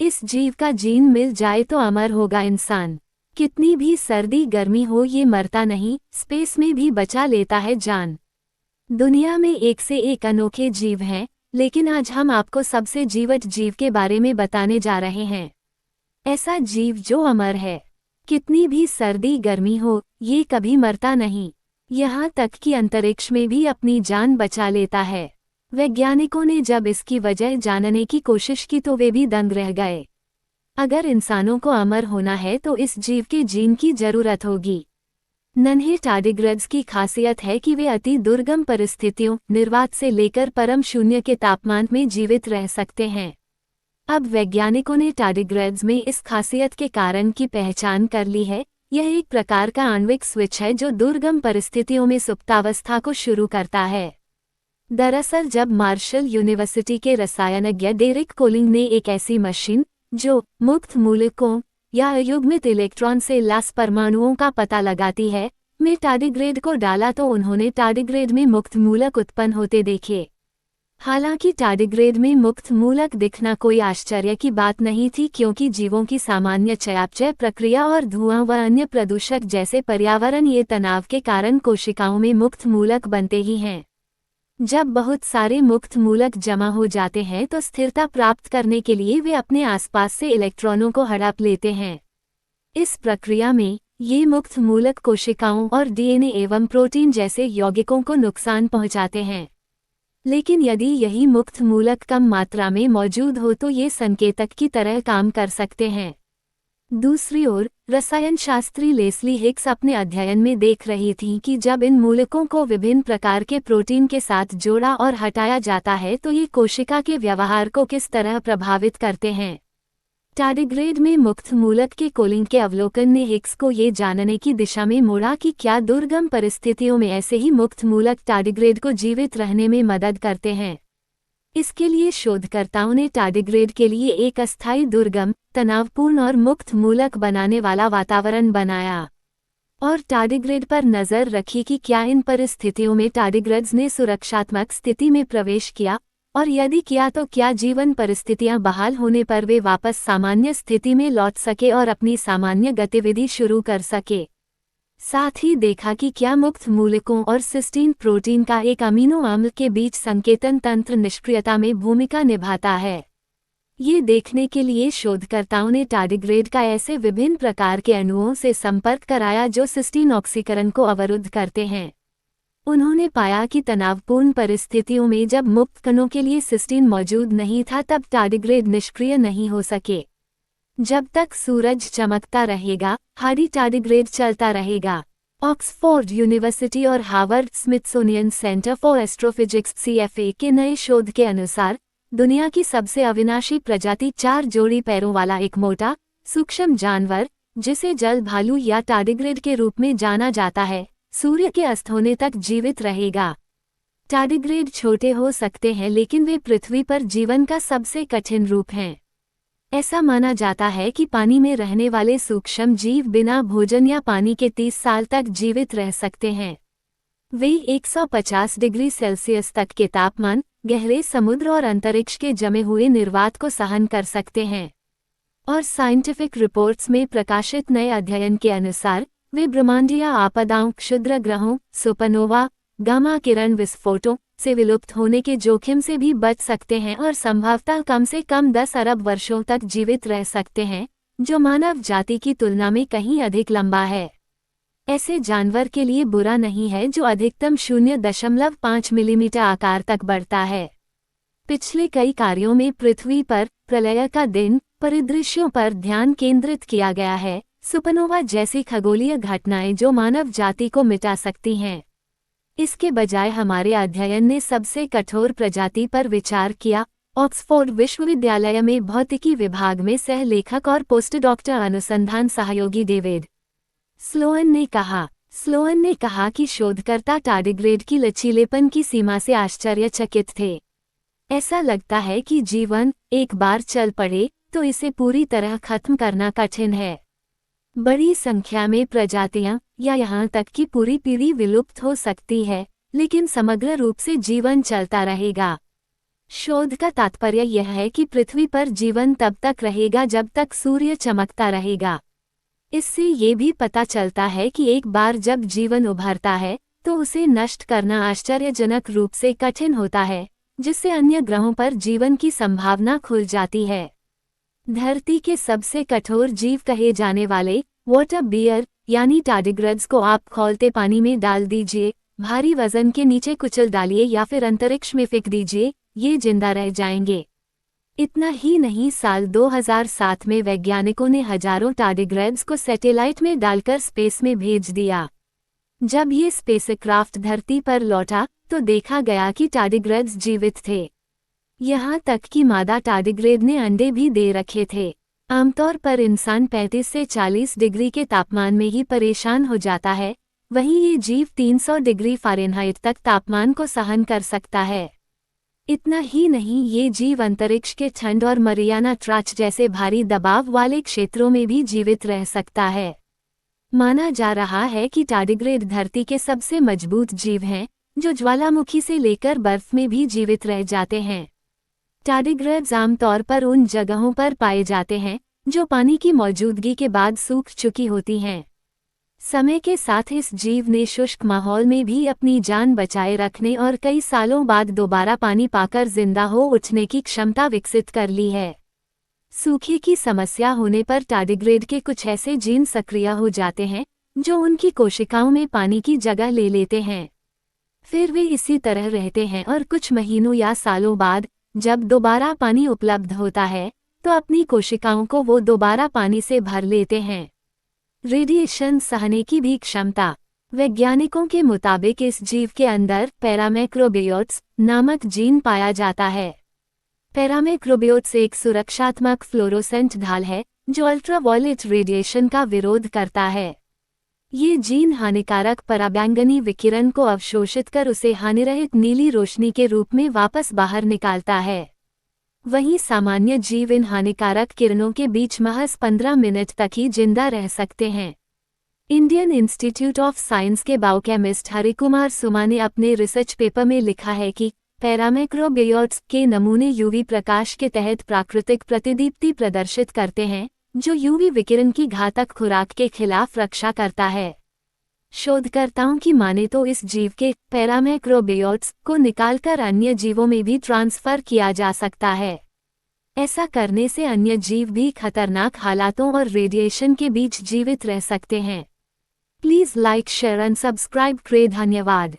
इस जीव का जीन मिल जाए तो अमर होगा इंसान। कितनी भी सर्दी गर्मी हो ये मरता नहीं, स्पेस में भी बचा लेता है जान। दुनिया में एक से एक अनोखे जीव हैं, लेकिन आज हम आपको सबसे जीवट जीव के बारे में बताने जा रहे हैं। ऐसा जीव जो अमर है, कितनी भी सर्दी गर्मी हो ये कभी मरता नहीं, यहाँ तक कि अंतरिक्ष में भी अपनी जान बचा लेता है। वैज्ञानिकों ने जब इसकी वजह जानने की कोशिश की तो वे भी दंग रह गए। अगर इंसानों को अमर होना है तो इस जीव के जीन की जरूरत होगी। नन्हे टार्डिग्रेड्स की खासियत है कि वे अति दुर्गम परिस्थितियों, निर्वात से लेकर परम शून्य के तापमान में जीवित रह सकते हैं। अब वैज्ञानिकों ने टार्डिग्रेड्स में इस खासियत के कारण की पहचान कर ली है। यह एक प्रकार का आणविक स्विच है जो दुर्गम परिस्थितियों में सुप्तावस्था को शुरू करता है। दरअसल जब मार्शल यूनिवर्सिटी के रसायनज्ञ डेरिक कोलिंग ने एक ऐसी मशीन जो मुक्त मूलकों या अयुग्मित इलेक्ट्रॉन से लैस परमाणुओं का पता लगाती है में टार्डिग्रेड को डाला तो उन्होंने टार्डिग्रेड में मुक्त मूलक उत्पन्न होते देखे। हालांकि टार्डिग्रेड में मुक्त मूलक दिखना कोई आश्चर्य की बात नहीं थी, क्योंकि जीवों की सामान्य चयापचय प्रक्रिया और धुआं व अन्य प्रदूषक जैसे पर्यावरणीय तनाव के कारण कोशिकाओं में मुक्त मूलक बनते ही हैं। जब बहुत सारे मुक्त मूलक जमा हो जाते हैं तो स्थिरता प्राप्त करने के लिए वे अपने आसपास से इलेक्ट्रॉनों को हड़प लेते हैं। इस प्रक्रिया में ये मुक्त मूलक कोशिकाओं और डीएनए एवं प्रोटीन जैसे यौगिकों को नुकसान पहुंचाते हैं। लेकिन यदि यही मुक्त मूलक कम मात्रा में मौजूद हो तो ये संकेतक की तरह काम कर सकते हैं। दूसरी ओर रसायन शास्त्री लेस्ली हिक्स अपने अध्ययन में देख रही थीं कि जब इन मूलकों को विभिन्न प्रकार के प्रोटीन के साथ जोड़ा और हटाया जाता है तो ये कोशिका के व्यवहार को किस तरह प्रभावित करते हैं। टार्डिग्रेड में मुक्त मूलक के कोलिंग के अवलोकन ने हिक्स को ये जानने की दिशा में मोड़ा कि क्या दुर्गम परिस्थितियों में ऐसे ही मुक्त मूलक टार्डिग्रेड को जीवित रहने में मदद करते हैं। इसके लिए शोधकर्ताओं ने टार्डिग्रेड के लिए एक अस्थायी दुर्गम, तनावपूर्ण और मुक्त मूलक बनाने वाला वातावरण बनाया और टार्डिग्रेड पर नजर रखी कि क्या इन परिस्थितियों में टार्डिग्रेड्स ने सुरक्षात्मक स्थिति में प्रवेश किया, और यदि किया तो क्या जीवन परिस्थितियां बहाल होने पर वे वापस सामान्य स्थिति में लौट सके और अपनी सामान्य गतिविधि शुरू कर सके। साथ ही देखा कि क्या मुक्त मूलकों और सिस्टीन प्रोटीन का एक अमीनो अम्ल के बीच संकेतन तंत्र निष्क्रियता में भूमिका निभाता है। ये देखने के लिए शोधकर्ताओं ने टार्डिग्रेड का ऐसे विभिन्न प्रकार के अणुओं से संपर्क कराया जो सिस्टीन ऑक्सीकरण को अवरुद्ध करते हैं। उन्होंने पाया कि तनावपूर्ण परिस्थितियों में जब मुक्त कणों के लिए सिस्टीन मौजूद नहीं था तब टार्डिग्रेड निष्क्रिय नहीं हो सके। जब तक सूरज चमकता रहेगा हार्डी टार्डिग्रेड चलता रहेगा। ऑक्सफोर्ड यूनिवर्सिटी और Harvard Smithsonian centre for astrophysics (CFA) के नए शोध के अनुसार दुनिया की सबसे अविनाशी प्रजाति 4 जोड़ी पैरों वाला एक मोटा, सूक्ष्म जानवर, जिसे जल भालू या टार्डिग्रेड के रूप में जाना जाता है, सूर्य के अस्त होने तक जीवित रहेगा। टार्डिग्रेड छोटे हो सकते हैं लेकिन वे पृथ्वी पर जीवन का सबसे कठिन रूप हैं। ऐसा माना जाता है कि पानी में रहने वाले सूक्ष्म जीव बिना भोजन या पानी के 30 साल तक जीवित रह सकते हैं। वे 150 डिग्री सेल्सियस तक के तापमान, गहरे समुद्र और अंतरिक्ष के जमे हुए निर्वात को सहन कर सकते हैं। और साइंटिफिक रिपोर्ट्स में प्रकाशित नए अध्ययन के अनुसार वे ब्रह्मांडीय आपदाओं, क्षुद्र ग्रहों, सुपरनोवा, गामा किरण विस्फोटों से विलुप्त होने के जोखिम से भी बच सकते हैं और संभवतः कम से कम 10 अरब वर्षों तक जीवित रह सकते हैं, जो मानव जाति की तुलना में कहीं अधिक लंबा है। ऐसे जानवर के लिए बुरा नहीं है जो अधिकतम 0.5 मिलीमीटर आकार तक बढ़ता है। पिछले कई कार्यों में पृथ्वी पर प्रलय का दिन परिदृश्यों पर ध्यान केंद्रित किया गया है, सुपरनोवा जैसी खगोलीय घटनाएं जो मानव जाति को मिटा सकती हैं। इसके बजाय हमारे अध्ययन ने सबसे कठोर प्रजाति पर विचार किया। ऑक्सफोर्ड विश्वविद्यालय में भौतिकी विभाग में सह लेखक और पोस्टडॉक्टर अनुसंधान सहयोगी डेविड स्लोअन ने कहा कि शोधकर्ता टार्डिग्रेड की लचीलेपन की सीमा से आश्चर्यचकित थे। ऐसा लगता है कि जीवन एक बार चल पड़े तो इसे पूरी तरह खत्म करना कठिन है। बड़ी संख्या में प्रजातियां या यहाँ तक कि पूरी पीढ़ी विलुप्त हो सकती है, लेकिन समग्र रूप से जीवन चलता रहेगा। शोध का तात्पर्य यह है कि पृथ्वी पर जीवन तब तक रहेगा जब तक सूर्य चमकता रहेगा। इससे ये भी पता चलता है कि एक बार जब जीवन उभरता है तो उसे नष्ट करना आश्चर्यजनक रूप से कठिन होता है, जिससे अन्य ग्रहों पर जीवन की संभावना खुल जाती है। धरती के सबसे कठोर जीव कहे जाने वाले वाटर बियर यानी टार्डिग्रेड्स को आप खौलते पानी में डाल दीजिए, भारी वजन के नीचे कुचल डालिए या फिर अंतरिक्ष में फेंक दीजिए, ये जिंदा रह जाएंगे। इतना ही नहीं, साल 2007 में वैज्ञानिकों ने हजारों टार्डिग्रेड्स को सैटेलाइट में डालकर स्पेस में भेज दिया। जब ये स्पेसक्राफ्ट धरती पर लौटा तो देखा गया कि टार्डिग्रेड्स जीवित थे। यहाँ तक कि मादा टार्डिग्रेड ने अंडे भी दे रखे थे। आमतौर पर इंसान 35 से 40 डिग्री के तापमान में ही परेशान हो जाता है, वहीं ये जीव 300 डिग्री फ़ारेनहाइट तक तापमान को सहन कर सकता है। इतना ही नहीं, ये जीव अंतरिक्ष के ठंड और मरियाना ट्रांच जैसे भारी दबाव वाले क्षेत्रों में भी जीवित रह सकता है। माना जा रहा है कि टार्डिग्रेड धरती के सबसे मजबूत जीव हैं, जो ज्वालामुखी से लेकर बर्फ में भी जीवित रह जाते हैं। टार्डिग्रेड्स आमतौर पर उन जगहों पर पाए जाते हैं जो पानी की मौजूदगी के बाद सूख चुकी होती हैं। समय के साथ इस जीव ने शुष्क माहौल में भी अपनी जान बचाए रखने और कई सालों बाद दोबारा पानी पाकर जिंदा हो उठने की क्षमता विकसित कर ली है। सूखे की समस्या होने पर टार्डिग्रेड के कुछ ऐसे जीन सक्रिय हो जाते हैं जो उनकी कोशिकाओं में पानी की जगह ले लेते हैं। फिर वे इसी तरह रहते हैं और कुछ महीनों या सालों बाद जब दोबारा पानी उपलब्ध होता है तो अपनी कोशिकाओं को वो दोबारा पानी से भर लेते हैं। रेडिएशन सहने की भी क्षमता। वैज्ञानिकों के मुताबिक इस जीव के अंदर पैरामैक्रोबियोट्स नामक जीन पाया जाता है। पैरामैक्रोबियोट्स एक सुरक्षात्मक फ्लोरोसेंट ढाल है जो अल्ट्रावायलेट रेडिएशन का विरोध करता है। ये जीन हानिकारक पराबैंगनी विकिरण को अवशोषित कर उसे हानिरहित नीली रोशनी के रूप में वापस बाहर निकालता है। वहीं सामान्य जीव इन हानिकारक किरणों के बीच महज 15 मिनट तक ही जिंदा रह सकते हैं। इंडियन इंस्टीट्यूट ऑफ साइंस के बायोकेमिस्ट हरिकुमार सुमा ने अपने रिसर्च पेपर में लिखा है कि पैरामैक्रोबियोट्स के नमूने यूवी प्रकाश के तहत प्राकृतिक प्रतिदीप्ति प्रदर्शित करते हैं, जो यूवी विकिरण की घातक खुराक के खिलाफ रक्षा करता है। शोधकर्ताओं की माने तो इस जीव के पैरामैक्रोबियोट्स को निकालकर अन्य जीवों में भी ट्रांसफर किया जा सकता है। ऐसा करने से अन्य जीव भी खतरनाक हालातों और रेडिएशन के बीच जीवित रह सकते हैं। Please like, share and subscribe करें। धन्यवाद।